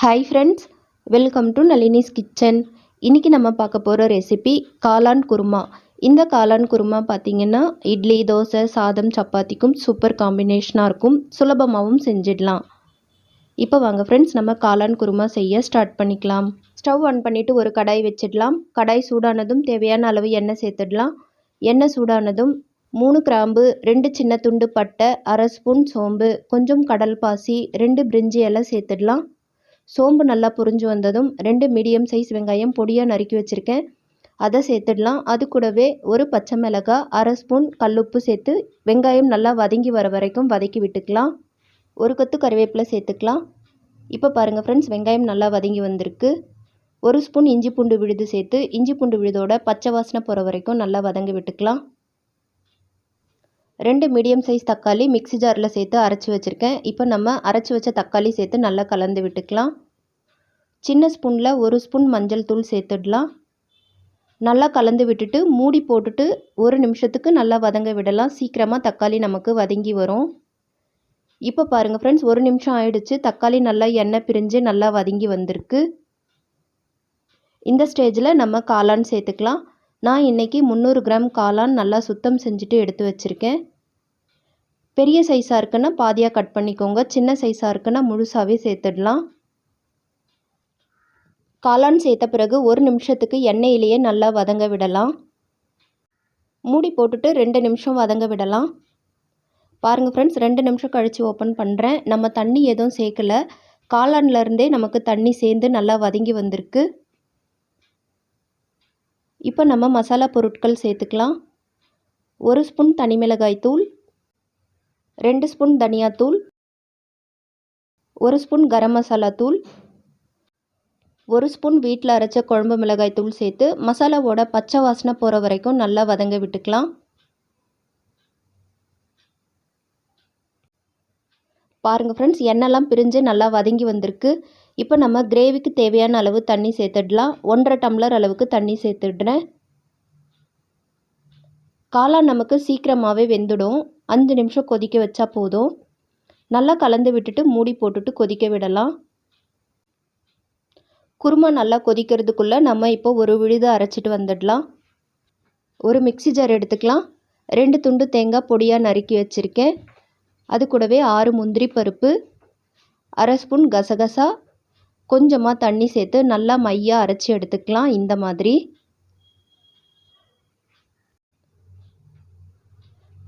Hi friends, welcome to Nalini's kitchen. இன்றைக்கி நம்ம பார்க்க போகிற ரெசிபி காளான் குருமா. இந்த காளான் குருமா பார்த்திங்கன்னா இட்லி, தோசை, சாதம், சப்பாத்திக்கும் சூப்பர் காம்பினேஷனாக இருக்கும். சுலபமாகவும் செஞ்சிடலாம். இப்போ வாங்க ஃப்ரெண்ட்ஸ், நம்ம காளான் குருமா செய்ய ஸ்டார்ட் பண்ணிக்கலாம். ஸ்டவ் ஆன் பண்ணிவிட்டு ஒரு கடாய் வச்சிடலாம். கடாய் சூடானதும் தேவையான அளவு எண்ணெய் சேர்த்துடலாம். எண்ணெய் சூடானதும் 3 கிராம்பு, 2 சின்ன துண்டு பட்டை, 1/2 ஸ்பூன் சோம்பு, கொஞ்சம் கடல் பாசி, 2 பிரிஞ்சி இலை சேர்த்துடலாம். சோம்பு நல்லா புரிஞ்சு வந்ததும் 2 மீடியம் சைஸ் வெங்காயம் பொடியாக நறுக்கி வச்சுருக்கேன், அதை சேர்த்துடலாம். அது கூடவே ஒரு பச்சை மிளகாய், 1/2 ஸ்பூன் கல்லுப்பு சேர்த்து வெங்காயம் நல்லா வதங்கி வர வரைக்கும் வதக்கி விட்டுக்கலாம். ஒரு கொத்து கறிவேப்பிலை சேர்த்துக்கலாம். இப்போ பாருங்கள் ஃப்ரெண்ட்ஸ், வெங்காயம் நல்லா வதங்கி வந்திருக்கு. 1 ஸ்பூன் இஞ்சி பூண்டு விழுது சேர்த்து இஞ்சி பூண்டு விழுதோட பச்சை வாசனை போகிற வரைக்கும் நல்லா வதங்கி விட்டுக்கலாம். 2 மீடியம் சைஸ் தக்காளி மிக்ஸி ஜாரில் சேர்த்து அரைச்சி வச்சுருக்கேன். இப்போ நம்ம அரைச்சி வச்ச தக்காளி சேர்த்து நல்லா கலந்து விட்டுக்கலாம். சின்ன ஸ்பூனில் 1 ஸ்பூன் மஞ்சள் தூள் சேர்த்துடலாம். நல்லா கலந்து விட்டுட்டு மூடி போட்டுட்டு 1 நிமிஷத்துக்கு நல்லா வதங்க விடலாம். சீக்கிரமாக தக்காளி நமக்கு வதங்கி வரும். இப்போ பாருங்கள் ஃப்ரெண்ட்ஸ், 1 நிமிஷம் ஆயிடுச்சு. தக்காளி நல்லா எண்ணெய் பிரிஞ்சு நல்லா வதங்கி வந்திருக்கு. இந்த ஸ்டேஜில் நம்ம காளான் சேர்த்துக்கலாம். நான் இன்றைக்கி 300 கிராம் காளான் நல்லா சுத்தம் செஞ்சுட்டு எடுத்து வச்சுருக்கேன். பெரிய சைஸாக இருக்குன்னா பாதியாக கட் பண்ணிக்கோங்க, சின்ன சைஸாக இருக்குன்னா முழுசாகவே சேர்த்துடலாம். காளான் சேர்த்த பிறகு 1 நிமிஷத்துக்கு எண்ணெயிலேயே நல்லா வதங்க விடலாம். மூடி போட்டுட்டு 2 நிமிஷம் வதங்க விடலாம். பாருங்கள் ஃப்ரெண்ட்ஸ், 2 நிமிஷம் கழித்து ஓப்பன் பண்ணுறேன். நம்ம தண்ணி எதுவும் சேர்க்கலை, காளான்லேருந்தே நமக்கு தண்ணி சேர்ந்து நல்லா வதங்கி வந்திருக்கு. இப்போ நம்ம மசாலா பொருட்கள் சேர்த்துக்கலாம். 1 ஸ்பூன் தனி மிளகாய் தூள், 2 ஸ்பூன் தனியாத்தூள், 1 ஸ்பூன் கரம் மசாலா தூள், 1 ஸ்பூன் வீட்டில் அரைச்ச குழம்பு மிளகாய் தூள் சேர்த்து மசாலாவோட பச்சை வாசனை போகிற வரைக்கும் நல்லா வதங்க விட்டுக்கலாம். பாருங்கள் ஃப்ரெண்ட்ஸ், எண்ணெய்லாம் பிரிஞ்சு நல்லா வதங்கி வந்திருக்கு. இப்போ நம்ம கிரேவிக்கு தேவையான அளவு தண்ணி சேர்த்துடலாம். 1.5 டம்ளர் அளவுக்கு தண்ணி சேர்த்துடுறேன். காளான் நமக்கு சீக்கிரமாகவே வெந்துடும். 5 நிமிஷம் கொதிக்க வச்சா போதும். நல்லா கலந்து விட்டுட்டு மூடி போட்டுட்டு கொதிக்க விடலாம். குருமா நல்லா கொதிக்கிறதுக்குள்ளே நம்ம இப்போ ஒரு விழுதை அரைச்சிட்டு வந்துடலாம். ஒரு மிக்ஸி ஜார் எடுத்துக்கலாம். 2 துண்டு தேங்காய் பொடியாக நறுக்கி வச்சுருக்கேன். அது கூடவே 6 முந்திரி பருப்பு, 1/2 ஸ்பூன் கசகசா, கொஞ்சமாக தண்ணி சேர்த்து நல்லா மையாக அரைச்சி எடுத்துக்கலாம். இந்த மாதிரி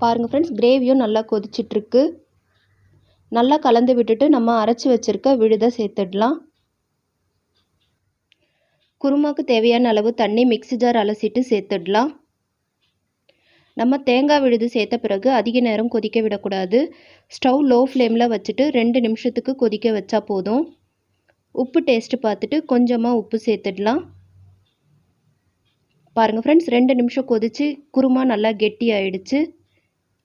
பாருங்கள் ஃப்ரெண்ட்ஸ், கிரேவியும் நல்லா கொதிச்சிட்ருக்கு. நல்லா கலந்து விட்டுட்டு நம்ம அரைச்சி வச்சுருக்க விழுதை சேர்த்துடலாம். குருமாவுக்கு தேவையான அளவு தண்ணி மிக்ஸி ஜார் அலசிட்டு சேர்த்துடலாம். நம்ம தேங்காய் விழுது சேர்த்த பிறகு அதிக நேரம் கொதிக்க விடக்கூடாது. ஸ்டவ் லோ ஃப்ளேமில் வச்சுட்டு 2 நிமிஷத்துக்கு கொதிக்க வச்சா போதும். உப்பு டேஸ்ட்டு பார்த்துட்டு கொஞ்சமாக உப்பு சேர்த்துடலாம். பாருங்கள் ஃப்ரெண்ட்ஸ், 2 நிமிஷம் கொதித்து குருமா நல்லா கெட்டி ஆயிடுச்சு.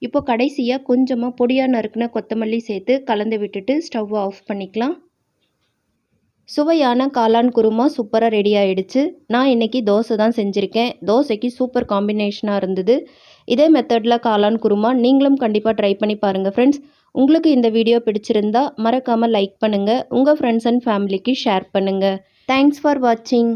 இப்போ கடைசியாக கொஞ்சமாக பொடியாக நறுக்குன கொத்தமல்லி சேர்த்து கலந்து விட்டுட்டு ஸ்டவ் ஆஃப் பண்ணிக்கலாம். சுவையான காளான் குருமா சூப்பராக ரெடி ஆகிடுச்சு. நான் இன்றைக்கி தோசை தான் செஞ்சுருக்கேன். தோசைக்கு சூப்பர் காம்பினேஷனாக இருந்தது. இதே மெத்தடில் காளான் குருமா நீங்களும் கண்டிப்பாக ட்ரை பண்ணி பாருங்கள் ஃப்ரெண்ட்ஸ். உங்களுக்கு இந்த வீடியோ பிடிச்சிருந்தா மறக்காமல் லைக் பண்ணுங்கள், உங்கள் ஃப்ரெண்ட்ஸ் அண்ட் ஃபேமிலிக்கு ஷேர் பண்ணுங்கள். தேங்க்ஸ் ஃபார் வாட்சிங்.